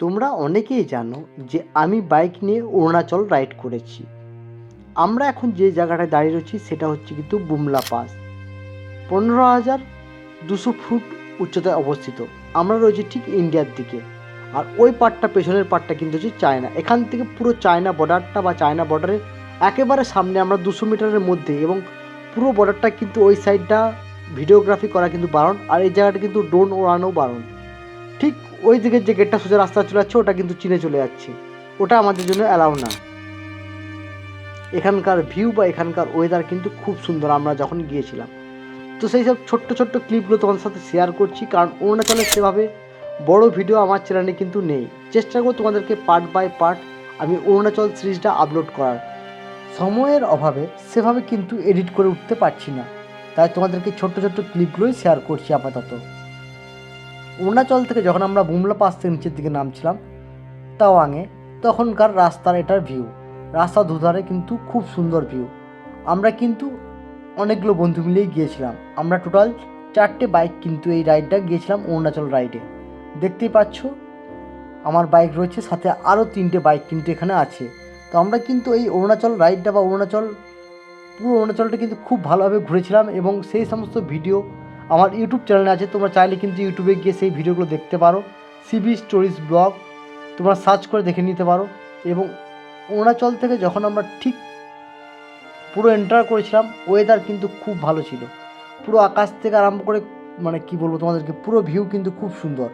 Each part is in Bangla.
তোমরা অনেকেই জানো যে আমি বাইক নিয়ে অরুণাচল রাইড করেছি। আমরা এখন যে জায়গাটায় দাঁড়িয়ে রয়েছি সেটা হচ্ছে কিন্তু বুমলা পাস। 15,200 ফুট উচ্চতায় অবস্থিত। আমরা রয়েছি ঠিক ইন্ডিয়ার দিকে। আর ওই পার্টটা, পেছনের পার্টটা কিন্তু হচ্ছে চায়না। এখান থেকে পুরো চায়না বর্ডারটা বা চায়না বর্ডারের একেবারে সামনে আমরা 200 মিটারের মধ্যে, এবং পুরো বর্ডারটা কিন্তু ওই সাইডটা ভিডিওগ্রাফি করা কিন্তু বারণ। আর এই জায়গাটা কিন্তু ড্রোন ওড়ানো বারণ। ঠিক ওই দিকের যে গেটটা সোজা রাস্তা চলে যাচ্ছে ওটা কিন্তু চীনে চলে যাচ্ছে, ওটা আমাদের জন্য অ্যালাউ না। এখানকার ভিউ বা এখানকার ওয়েদার কিন্তু খুব সুন্দর আমরা যখন গিয়েছিলাম। তো সেই সব ছোট্ট ছোট্ট ক্লিপগুলো তোমাদের সাথে শেয়ার করছি, কারণ অরুণাচলের সেভাবে বড় ভিডিও আমার চ্যানেলে কিন্তু নেই। চেষ্টা করব তোমাদেরকে পার্ট বাই পার্ট আমি অরুণাচল সিরিজটা আপলোড করার। সময়ের অভাবে সেভাবে কিন্তু এডিট করে উঠতে পারছি না, তাই তোমাদেরকে ছোট্ট ছোট্ট ক্লিপগুলোই শেয়ার করছি আপাতত। অরুণাচল থেকে যখন আমরা বুমলা পাস থেকে নিচের দিকে নামছিলাম তাওয়াংয়ে, তখনকার রাস্তার এটার ভিউ। রাস্তার দুধারে কিন্তু খুব সুন্দর ভিউ। আমরা কিন্তু অনেকগুলো বন্ধু মিলেই গিয়েছিলাম। আমরা টোটাল 4টে বাইক কিন্তু এই রাইডটা গিয়েছিলাম অরুণাচল রাইডে। দেখতেই পাচ্ছ আমার বাইক রয়েছে, সাথে আরও 3টে বাইক কিন্তু এখানে আছে। তো আমরা কিন্তু এই অরুণাচল রাইডটা বা পুরো অরুণাচলটা কিন্তু খুব ভালোভাবে ঘুরেছিলাম, এবং সেই সমস্ত ভিডিও আমার ইউটিউব চ্যানেলে আছে। তোমরা চাইলে কিন্তু ইউটিউবে গিয়ে সেই ভিডিওগুলো দেখতে পারো। সিবি স্টোরিজ ব্লগ তোমরা সার্চ করে দেখে নিতে পারো। এবং অরুণাচল থেকে যখন আমরা ঠিক পুরো এন্টার করেছিলাম, ওয়েদার কিন্তু খুব ভালো ছিল। পুরো আকাশ থেকে আরম্ভ করে মানে কি বলবো তোমাদেরকে, পুরো ভিউ কিন্তু খুব সুন্দর।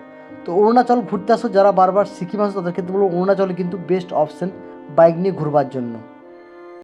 তো অরুণাচল ঘুরতে আসো যারা বারবার সিকিম আসো, তাদেরকে বলবো অরুণাচলে কিন্তু বেস্ট অপশন বাইক নিয়ে ঘুরবার জন্য।